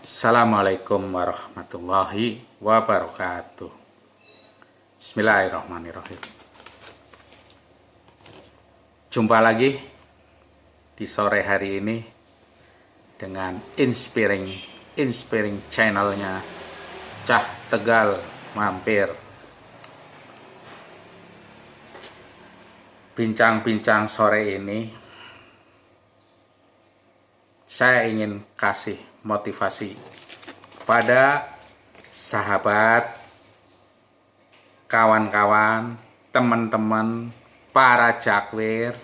Assalamualaikum warahmatullahi wabarakatuh. Bismillahirrahmanirrahim. Jumpa lagi di sore hari ini dengan inspiring channelnya Cah Tegal Mampir. Bincang-bincang sore ini saya ingin kasih motivasi pada sahabat, kawan-kawan, teman-teman, para jakwir,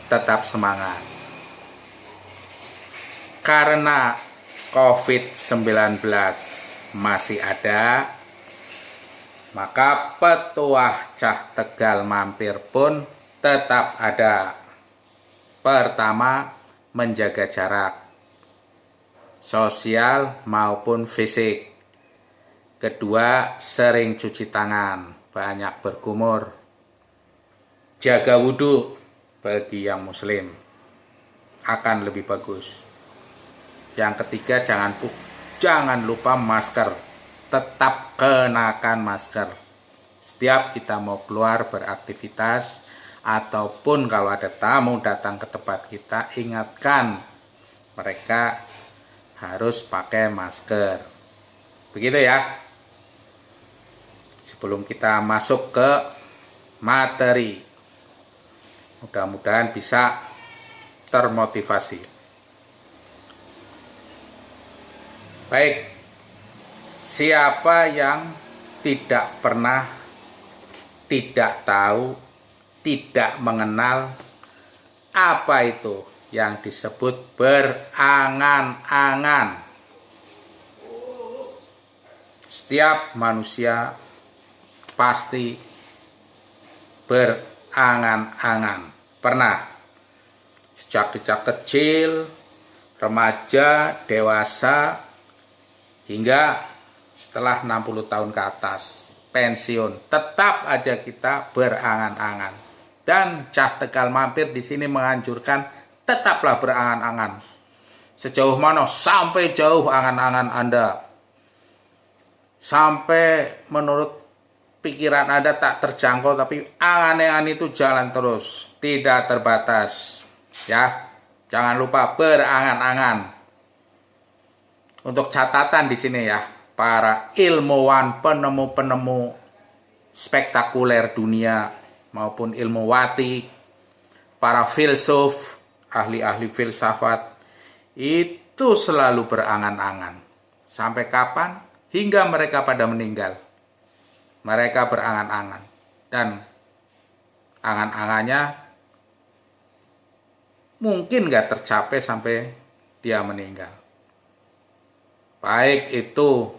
tetap semangat. Karena COVID-19 masih ada, maka petuah Cah Tegal Mampir pun tetap ada. Pertama, menjaga jarak sosial maupun fisik. Kedua, sering cuci tangan, banyak berkumur. Jaga wudhu bagi yang muslim akan lebih bagus. Yang ketiga, jangan lupa masker. Tetap kenakan masker setiap kita mau keluar beraktivitas, ataupun kalau ada tamu datang ke tempat kita, ingatkan mereka harus pakai masker. Begitu ya. Sebelum kita masuk ke materi, mudah-mudahan bisa termotivasi. Baik, siapa yang tidak pernah, tidak tahu, tidak mengenal apa itu yang disebut berangan-angan? Setiap manusia pasti berangan-angan. Pernah. Sejak kecil, remaja, dewasa, hingga setelah 60 tahun ke atas, pensiun, tetap aja kita berangan-angan. Dan Cah Tegal Mampir di sini menganjurkan tetaplah berangan-angan. Sejauh mana? Sampai jauh angan-angan Anda. Sampai menurut pikiran Anda tak terjangkau, tapi angan-angan itu jalan terus, tidak terbatas. Ya, jangan lupa berangan-angan. Untuk catatan di sini ya, para ilmuwan, penemu-penemu spektakuler dunia maupun ilmuwati, para filsuf, ahli-ahli filsafat, itu selalu berangan-angan. Sampai kapan? Hingga mereka pada meninggal. Mereka berangan-angan. Dan angan-angannya mungkin gak tercapai sampai dia meninggal. Baik itu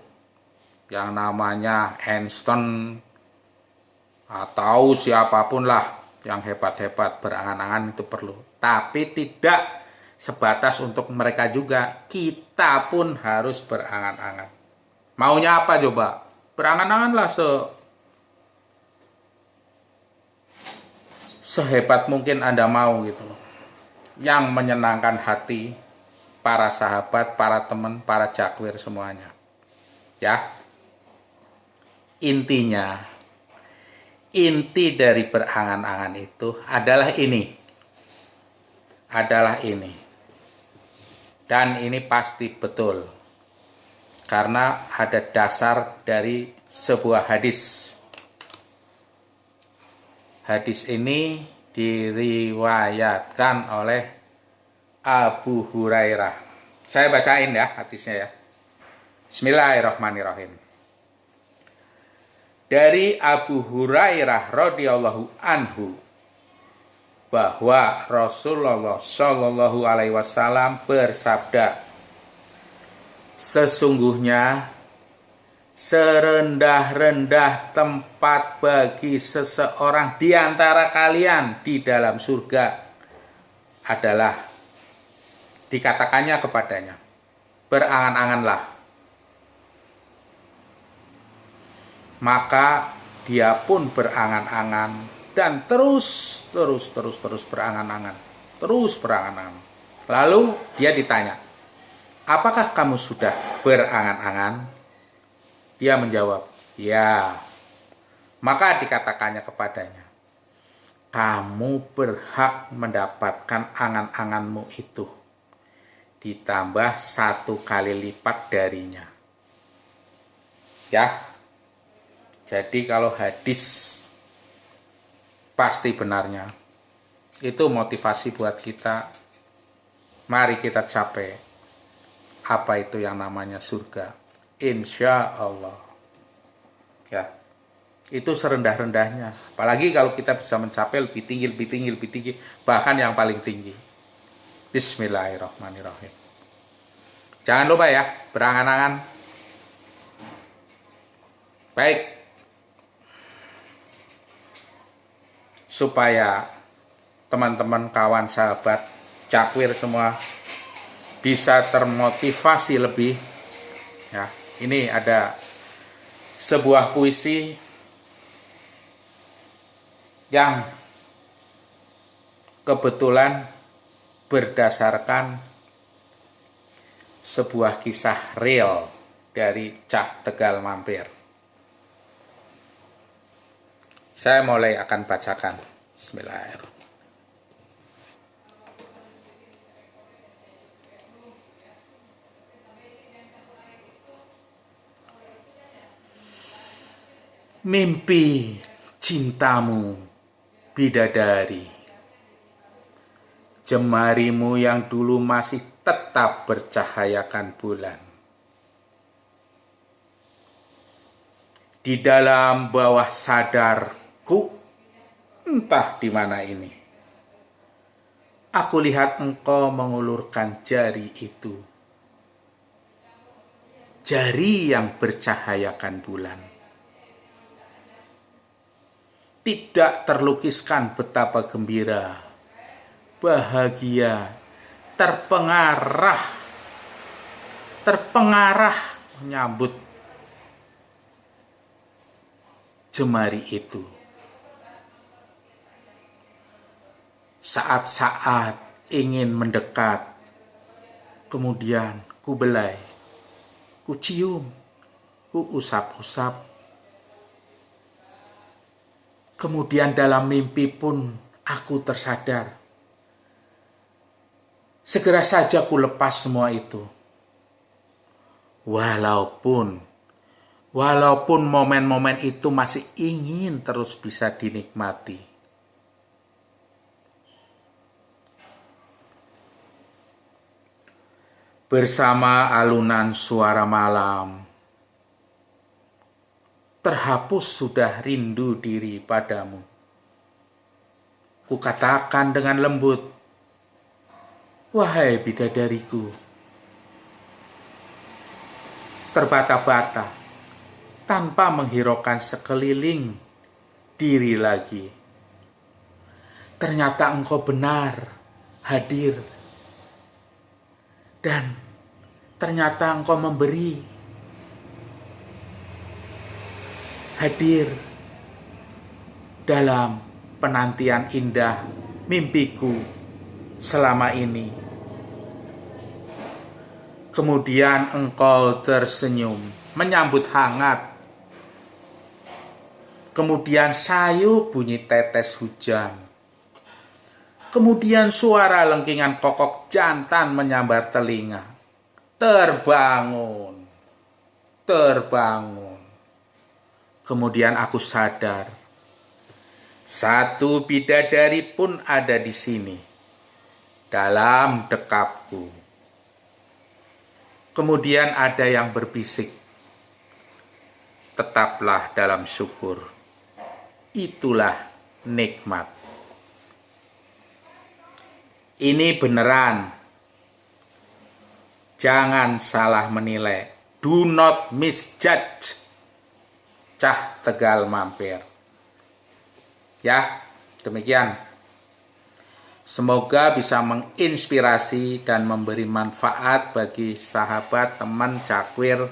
yang namanya Einstein atau siapapun lah yang hebat-hebat, berangan-angan itu perlu. Tapi tidak sebatas untuk mereka juga, kita pun harus berangan-angan. Maunya apa coba? Berangan-anganlah sehebat mungkin Anda mau gitu loh. Yang menyenangkan hati para sahabat, para teman, para jakwir semuanya. Ya. Inti dari berangan-angan itu adalah ini. Dan ini pasti betul. Karena ada dasar dari sebuah hadis. Hadis ini diriwayatkan oleh Abu Hurairah. Saya bacain ya hadisnya ya. Bismillahirrahmanirrahim. Dari Abu Hurairah radhiyallahu anhu bahwa Rasulullah Shallallahu alaihi wasallam bersabda, sesungguhnya serendah-rendah tempat bagi seseorang di antara kalian di dalam surga adalah dikatakannya kepadanya, berangan-anganlah. Maka dia pun berangan-angan dan terus berangan-angan. Lalu dia ditanya, apakah kamu sudah berangan-angan? Dia menjawab, ya. Maka dikatakannya kepadanya, kamu berhak mendapatkan angan-anganmu itu, ditambah 1 kali lipat darinya. Ya, jadi kalau hadis pasti benarnya, itu motivasi buat kita. Mari kita capai apa itu yang namanya surga. Insya Allah. Ya, itu serendah-rendahnya. Apalagi kalau kita bisa mencapai lebih tinggi, bahkan yang paling tinggi. Bismillahirrahmanirrahim. Jangan lupa ya, berangan-angan. Baik. Supaya teman-teman, kawan, sahabat, cakwir semua bisa termotivasi lebih. Ya, ini ada sebuah puisi yang kebetulan berdasarkan sebuah kisah real dari Cah Tegal Mampir. Saya mulai akan bacakan. Bismillahirrahmanirrahim. Mimpi cintamu bidadari, jemarimu yang dulu masih tetap bercahayakan bulan. Di dalam bawah sadarku, entah di mana ini, aku lihat engkau mengulurkan jari itu, jari yang bercahayakan bulan. Tidak terlukiskan betapa gembira, bahagia, terpengarah menyambut jemari itu. Saat-saat ingin mendekat, kemudian ku belai, ku cium, ku usap-usap. Kemudian dalam mimpi pun aku tersadar. Segera saja ku lepas semua itu. Walaupun momen-momen itu masih ingin terus bisa dinikmati. Bersama alunan suara malam, terhapus sudah rindu diri padamu. Kukatakan dengan lembut, wahai bidadariku. Terbata-bata, tanpa menghiraukan sekeliling diri lagi. Ternyata engkau benar hadir. Dan ternyata engkau memberi. Hadir dalam penantian indah mimpiku selama ini. Kemudian engkau tersenyum, menyambut hangat. Kemudian sayu bunyi tetes hujan. Kemudian suara lengkingan kokok jantan menyambar telinga. Terbangun. Kemudian aku sadar, satu bidadari pun ada di sini, dalam dekapku. Kemudian ada yang berbisik, tetaplah dalam syukur. Itulah nikmat. Ini beneran. Jangan salah menilai. Do not misjudge. Cah Tegal Mampir. Ya, demikian. Semoga bisa menginspirasi dan memberi manfaat bagi sahabat, teman, cakwir,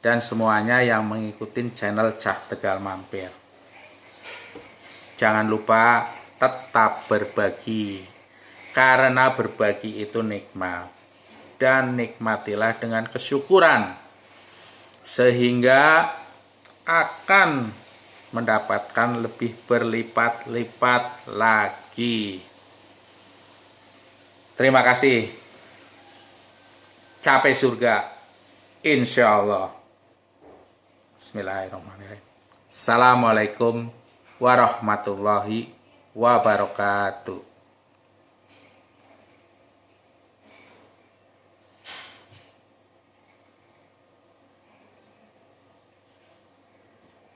dan semuanya yang mengikuti channel Cah Tegal Mampir. Jangan lupa tetap berbagi, karena berbagi itu nikmat. dan nikmatilah dengan kesyukuran, sehingga akan mendapatkan lebih berlipat-lipat lagi. Terima kasih. Capai surga, insya Allah. Bismillahirrahmanirrahim. Assalamualaikum warahmatullahi wabarakatuh.